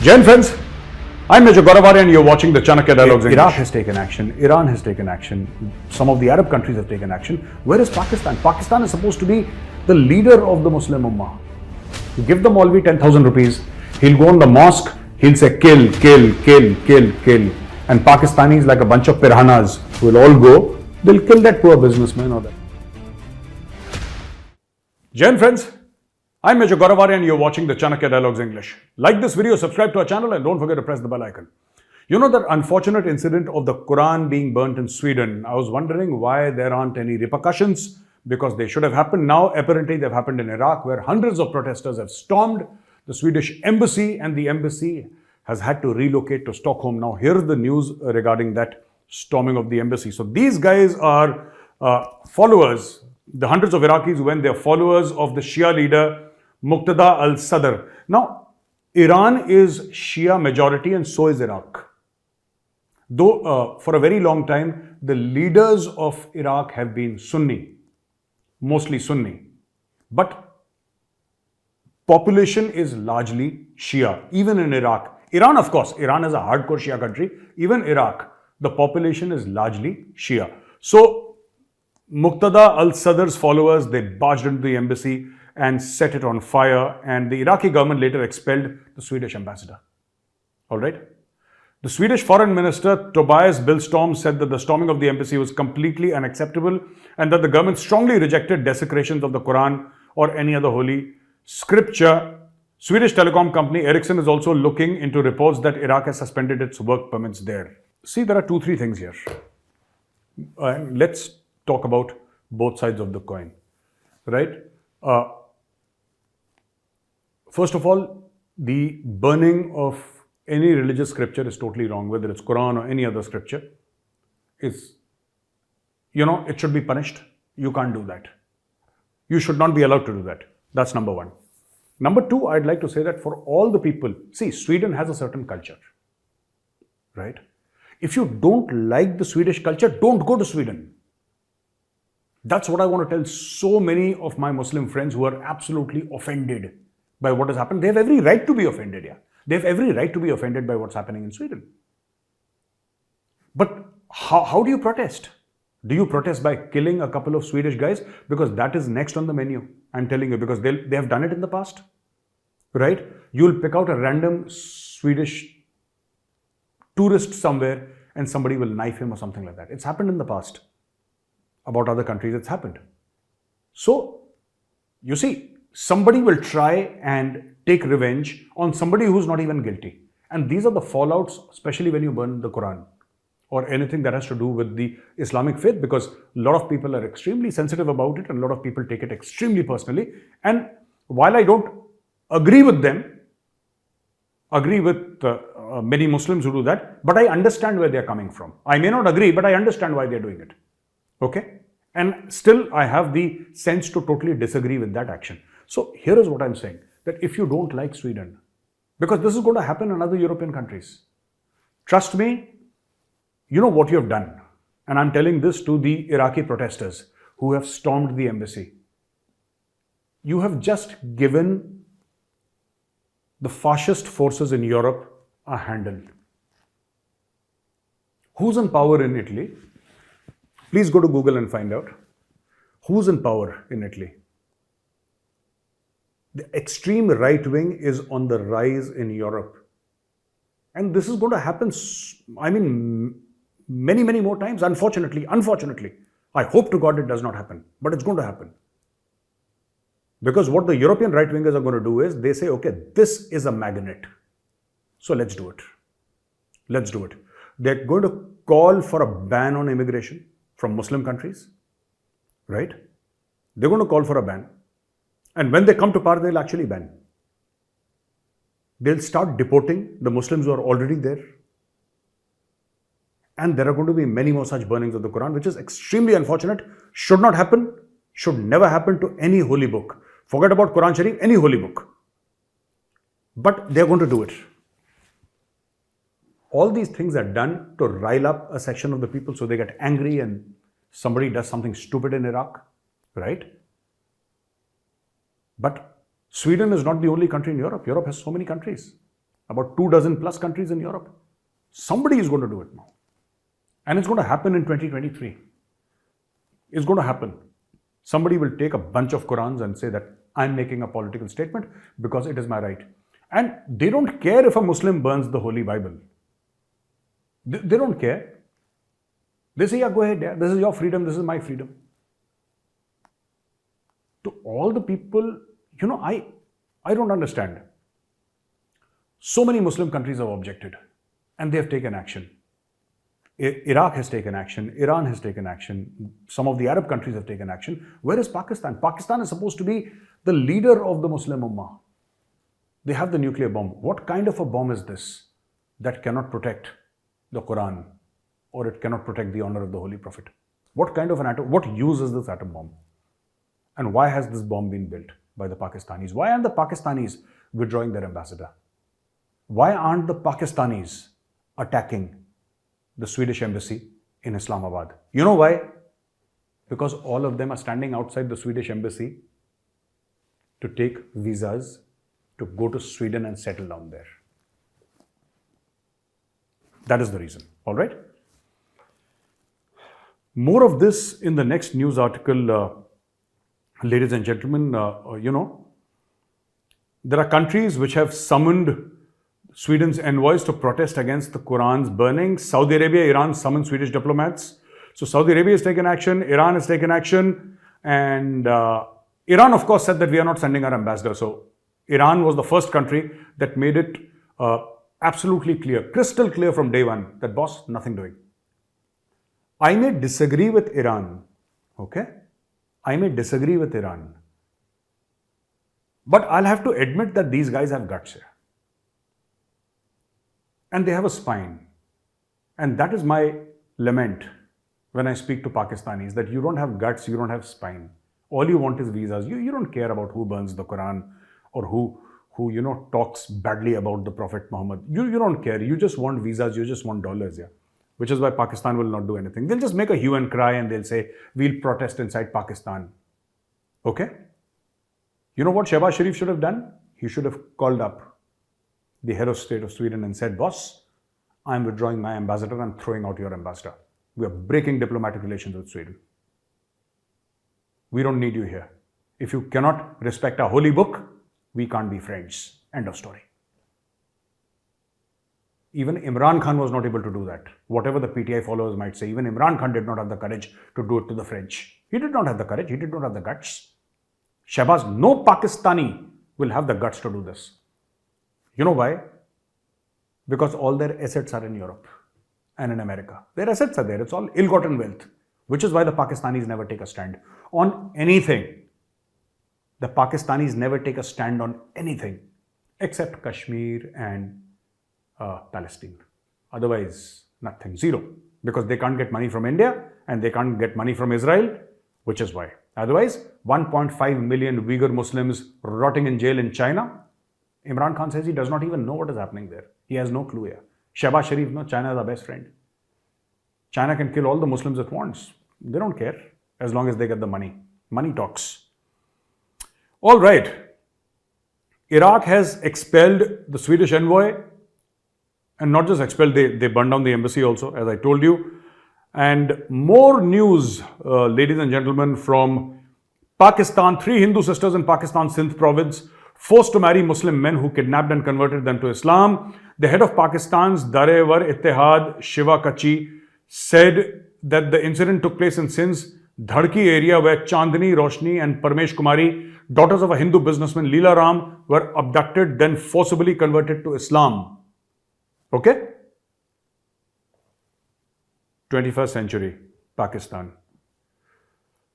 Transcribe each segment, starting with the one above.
Jain friends, I'm Major Gaurav Arya and you're watching the Chanakya Dialogues. Iraq has taken action, Iran has taken action, some of the Arab countries have taken action. Where is Pakistan? Pakistan is supposed to be the leader of the Muslim Ummah. You give the Maulvi 10,000 rupees, he'll go on the mosque, he'll say kill, kill, kill, kill, kill. And Pakistanis, like a bunch of piranhas, will all go, they'll kill that poor businessman or that. Jain friends, I'm Major Gaurav Arya and you're watching the Chanakya Dialogues English. Like this video, subscribe to our channel and don't forget to press the bell icon. You know that unfortunate incident of the Quran being burnt in Sweden? I was wondering why there aren't any repercussions, because they should have happened. Now apparently they've happened in Iraq, where hundreds of protesters have stormed the Swedish embassy and the embassy has had to relocate to Stockholm. Now here's the news regarding that storming of the embassy. So these guys are followers, the hundreds of Iraqis who went, they're followers of the Shia leader Muqtada al-Sadr. Now, Iran is Shia majority and so is Iraq. Though for a very long time, the leaders of Iraq have been Sunni, mostly Sunni. But population is largely Shia, even in Iraq. Iran, of course, Iran is a hardcore Shia country. Even Iraq, the population is largely Shia. So, Muqtada al-Sadr's followers, they barged into the embassy and set it on fire, and the Iraqi government later expelled the Swedish ambassador. All right? The Swedish foreign minister Tobias Billström said that the storming of the embassy was completely unacceptable and that the government strongly rejected desecrations of the Quran or any other holy scripture. Swedish telecom company Ericsson is also looking into reports that Iraq has suspended its work permits there. See, there are 2-3 things here. Let's talk about both sides of the coin, right? First of all, the burning of any religious scripture is totally wrong, whether it's Quran or any other scripture. Is, it should be punished. You can't do that. You should not be allowed to do that. That's number one. Number two, I'd like to say that for all the people, see, Sweden has a certain culture, right? If you don't like the Swedish culture, don't go to Sweden. That's what I want to tell so many of my Muslim friends who are absolutely offended by what has happened. They have every right to be offended, yeah. They have every right to be offended by what's happening in Sweden. But how do you protest? Do you protest by killing a couple of Swedish guys? Because that is next on the menu. I'm telling you, because they have done it in the past, right? You'll pick out a random Swedish tourist somewhere and somebody will knife him or something like that. It's happened in the past. About other countries, it's happened. So, you see, somebody will try and take revenge on somebody who's not even guilty. And these are the fallouts, especially when you burn the Quran or anything that has to do with the Islamic faith, because a lot of people are extremely sensitive about it and a lot of people take it extremely personally. And while I don't agree with them, agree with many Muslims who do that, but I understand where they're coming from. I may not agree, but I understand why they're doing it. Okay? And still, I have the sense to totally disagree with that action. So, here is what I'm saying, that if you don't like Sweden, because this is going to happen in other European countries, trust me, you know what you have done. And I'm telling this to the Iraqi protesters who have stormed the embassy. You have just given the fascist forces in Europe a handle. Who's in power in Italy? Please go to Google and find out who's in power in Italy. The extreme right wing is on the rise in Europe. And this is going to happen, I mean, many, many more times, unfortunately. I hope to God it does not happen, but it's going to happen. Because what the European right wingers are going to do is, they say, okay, this is a magnet. So let's do it. Let's do it. They're going to call for a ban on immigration from Muslim countries, right? They're going to call for a ban. And when they come to power, they'll actually ban. They'll start deporting the Muslims who are already there. And there are going to be many more such burnings of the Quran, which is extremely unfortunate, should not happen, should never happen to any holy book. Forget about Quran Sharif, any holy book. But they're going to do it. All these things are done to rile up a section of the people so they get angry and somebody does something stupid in Iraq, right? But Sweden is not the only country in Europe. Europe has so many countries. about 24 plus countries in Europe. Somebody is going to do it now. And it's going to happen in 2023. It's going to happen. Somebody will take a bunch of Qurans and say that I'm making a political statement because it is my right. And they don't care if a Muslim burns the Holy Bible. They don't care. They say, yeah, go ahead, yeah, this is your freedom, this is my freedom. To all the people, I don't understand. So many Muslim countries have objected and they have taken action. Iraq has taken action, Iran has taken action, some of the Arab countries have taken action. Where is Pakistan? Pakistan is supposed to be the leader of the Muslim Ummah. They have the nuclear bomb. What kind of a bomb is this that cannot protect the Quran or it cannot protect the honor of the Holy Prophet? What kind of an atom, what use is this atom bomb? And why has this bomb been built by the Pakistanis? Why aren't the Pakistanis withdrawing their ambassador? Why aren't the Pakistanis attacking the Swedish embassy in Islamabad? You know why? Because all of them are standing outside the Swedish embassy to take visas to go to Sweden and settle down there. That is the reason. All right. More of this in the next news article, ladies and gentlemen. There are countries which have summoned Sweden's envoys to protest against the Quran's burning. Saudi Arabia, Iran summoned Swedish diplomats. So Saudi Arabia has taken action, Iran has taken action, and Iran, of course, said that we are not sending our ambassador. So Iran was the first country that made it absolutely clear, crystal clear from day one, that boss, nothing doing. I may disagree with Iran, okay? I may disagree with Iran. But I'll have to admit that these guys have guts here. And they have a spine. And that is my lament when I speak to Pakistanis, that you don't have guts, you don't have spine. All you want is visas. You don't care about who burns the Quran or who talks badly about the Prophet Muhammad. You don't care. You just want visas, you just want dollars, yeah. Which is why Pakistan will not do anything. They'll just make a hue and cry and they'll say, we'll protest inside Pakistan. Okay? You know what Shehbaz Sharif should have done? He should have called up the head of state of Sweden and said, boss, I'm withdrawing my ambassador and throwing out your ambassador. We are breaking diplomatic relations with Sweden. We don't need you here. If you cannot respect our holy book, we can't be friends. End of story. Even Imran Khan was not able to do that. Whatever the PTI followers might say, even Imran Khan did not have the courage to do it to the French. He did not have the courage. He did not have the guts. Shehbaz, no Pakistani will have the guts to do this. You know why? Because all their assets are in Europe and in America. Their assets are there. It's all ill-gotten wealth, which is why the Pakistanis never take a stand on anything. The Pakistanis never take a stand on anything except Kashmir and Palestine. Otherwise, nothing, zero. Because they can't get money from India and they can't get money from Israel, which is why. Otherwise, 1.5 million Uyghur Muslims rotting in jail in China. Imran Khan says he does not even know what is happening there. He has no clue here. Shehbaz Sharif, no, China is our best friend. China can kill all the Muslims it wants. They don't care as long as they get the money. Money talks. All right. Iraq has expelled the Swedish envoy. And not just expelled, they burned down the embassy also, as I told you. And more news, ladies and gentlemen, from Pakistan. 3 Hindu sisters in Pakistan's Sindh province forced to marry Muslim men who kidnapped and converted them to Islam. The head of Pakistan's Dar-e-War Ittihad, Shiva Kachi, said that the incident took place in Sindh's Dhadki area where Chandni Roshni and Parmesh Kumari, daughters of a Hindu businessman Leela Ram, were abducted, then forcibly converted to Islam. Okay? 21st century, Pakistan.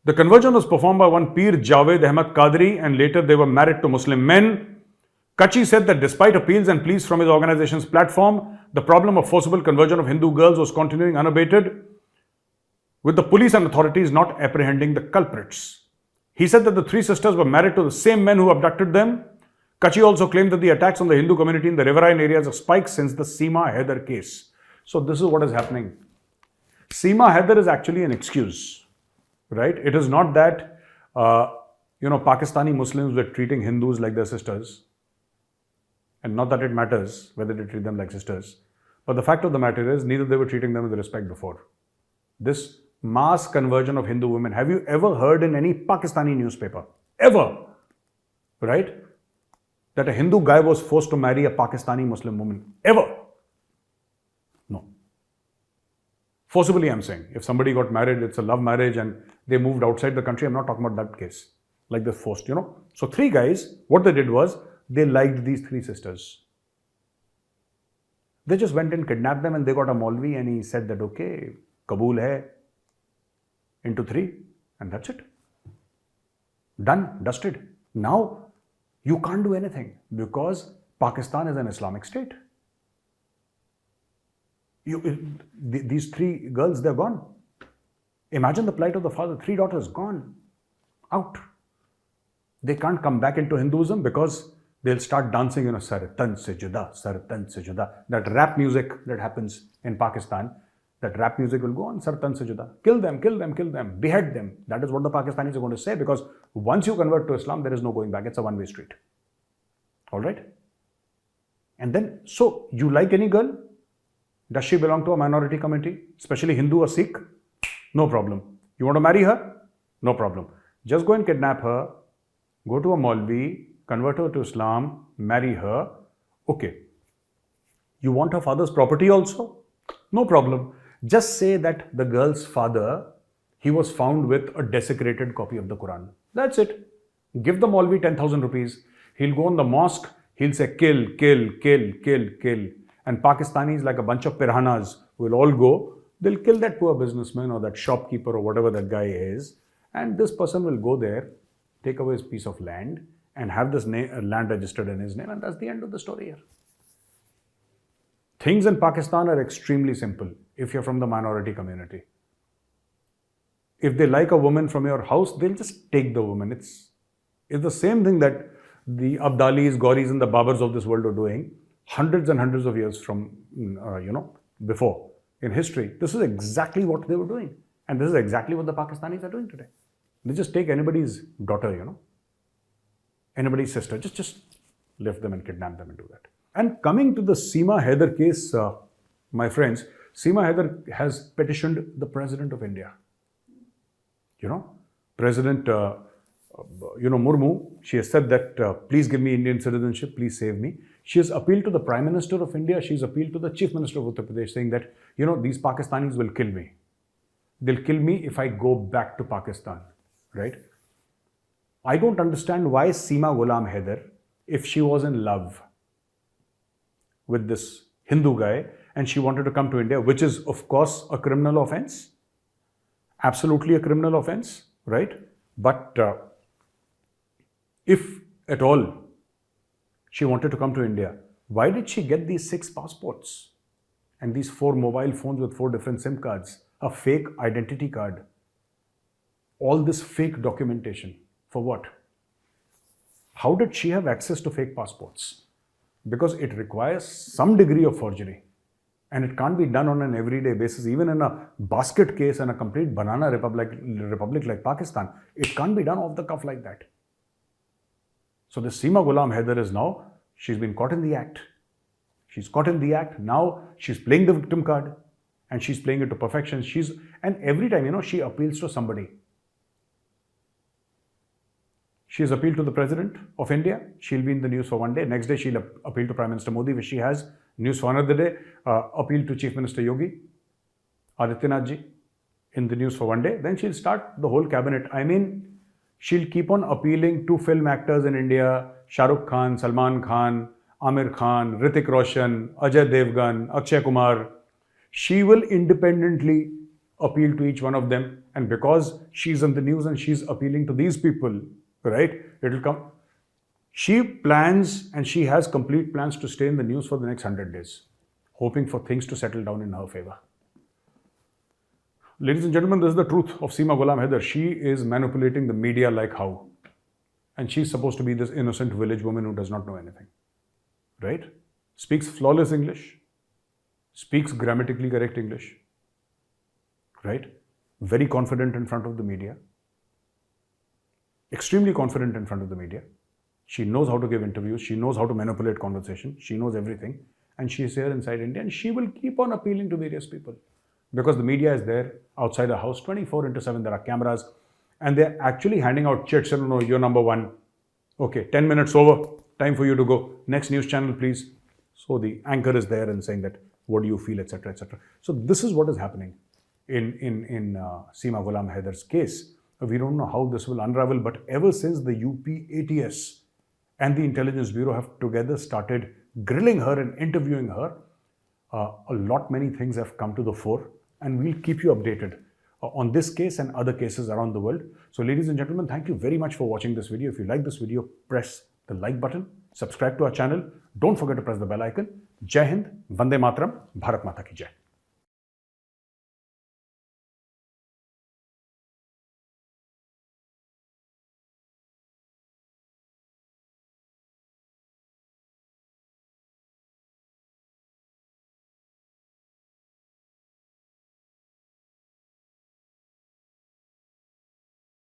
The conversion was performed by one Peer Javed Ahmad Qadri and later they were married to Muslim men. Kachi said that despite appeals and pleas from his organization's platform, the problem of forcible conversion of Hindu girls was continuing unabated, with the police and authorities not apprehending the culprits. He said that the 3 sisters were married to the same men who abducted them. Kachi also claimed that the attacks on the Hindu community in the riverine areas have spiked since the Seema Haider case. So this is what is happening. Seema Haider is actually an excuse, right? It is not that, Pakistani Muslims were treating Hindus like their sisters And not that it matters whether they treat them like sisters. But the fact of the matter is, neither they were treating them with respect before. This mass conversion of Hindu women, have you ever heard in any Pakistani newspaper, ever, right, that a Hindu guy was forced to marry a Pakistani Muslim woman? Ever? No. Forcibly, I'm saying. If somebody got married, it's a love marriage and they moved outside the country, I'm not talking about that case. Like this forced, So 3 guys, what they did was, they liked these 3 sisters. They just went and kidnapped them and they got a Maulvi and he said that, okay, Kabul hai, into 3, and that's it. Done, dusted. Now, you can't do anything because Pakistan is an Islamic state. These 3 girls, they're gone. Imagine the plight of the father. 3 daughters gone, out. They can't come back into Hinduism because they'll start dancing, Sar Tan Se Juda, Sar Tan Se Juda. That rap music that happens in Pakistan, that rap music will go on, Sar Tan Se Juda. Kill them, kill them, kill them, behead them. That is what the Pakistanis are going to say, because once you convert to Islam, there is no going back. It's a one-way street. All right? And then, so you like any girl? Does she belong to a minority community, especially Hindu or Sikh? No problem. You want to marry her? No problem. Just go and kidnap her, go to a Maulvi, convert her to Islam, marry her. Okay. You want her father's property also? No problem. Just say that the girl's father, he was found with a desecrated copy of the Quran. That's it. Give the Maulvi 10,000 rupees. He'll go in the mosque. He'll say, kill, kill, kill, kill, kill. And Pakistanis, like a bunch of piranhas, will all go. They'll kill that poor businessman or that shopkeeper or whatever that guy is. And this person will go there, take away his piece of land, and have this land registered in his name, and that's the end of the story here. Things in Pakistan are extremely simple if you're from the minority community. If they like a woman from your house, they'll just take the woman. It's the same thing that the Abdalis, Gauris, and the Babars of this world are doing hundreds and hundreds of years from, before in history. This is exactly what they were doing. And this is exactly what the Pakistanis are doing today. They just take anybody's daughter, anybody's sister, just lift them and kidnap them and do that. And coming to the Seema Haider case, my friends, Seema Haider has petitioned the President of India. President, Murmu, she has said that, please give me Indian citizenship, please save me. She has appealed to the Prime Minister of India, she's appealed to the Chief Minister of Uttar Pradesh, saying that, these Pakistanis will kill me. They'll kill me if I go back to Pakistan, right? I don't understand why Seema Ghulam Haider, if she was in love with this Hindu guy and she wanted to come to India, which is of course a criminal offense, absolutely a criminal offense, right? But if at all she wanted to come to India, why did she get these 6 passports and these 4 mobile phones with 4 different SIM cards, a fake identity card, all this fake documentation? For what? How did she have access to fake passports? Because it requires some degree of forgery. And it can't be done on an everyday basis. Even in a basket case and a complete banana republic like Pakistan, it can't be done off the cuff like that. So this Seema Ghulam Haider is now, she's been caught in the act. She's caught in the act. Now she's playing the victim card and she's playing it to perfection. And every time, she appeals to somebody. She has appealed to the President of India. She'll be in the news for one day. Next day, she'll appeal to Prime Minister Modi, which she has. News for another day. Appeal to Chief Minister Yogi Adityanath ji in the news for one day. Then she'll start the whole cabinet. I mean, she'll keep on appealing to film actors in India. Shah Rukh Khan, Salman Khan, Amir Khan, Hrithik Roshan, Ajay Devgan, Akshay Kumar. She will independently appeal to each one of them. And because she's in the news and she's appealing to these people, right, it'll come. She plans and she has complete plans to stay in the news for the next 100 days, hoping for things to settle down in her favor. Ladies and gentlemen, this is the truth of Seema Ghulam Haider. She is manipulating the media like how? And she's supposed to be this innocent village woman who does not know anything, right? Speaks flawless English, speaks grammatically correct English, right? Very confident in front of the media. Extremely confident in front of the media. She knows how to give interviews. She knows how to manipulate conversation. She knows everything. And she's here inside India, and she will keep on appealing to various people because the media is there outside the house 24/7. There are cameras, and they're actually handing out chits. No, you're number one. Okay, 10 minutes over. Time for you to go. Next news channel, please. So the anchor is there and saying that, what do you feel, etc., etc. So this is what is happening in Seema Haider's case. We don't know how this will unravel, but ever since the UP ATS and the Intelligence Bureau have together started grilling her and interviewing her, many things have come to the fore, and we'll keep you updated on this case and other cases around the world. So ladies and gentlemen, thank you very much for watching this video. If you like this video, press the like button, subscribe to our channel. Don't forget to press the bell icon. Jai Hind, Vande Mataram, Bharat Mata ki Jai.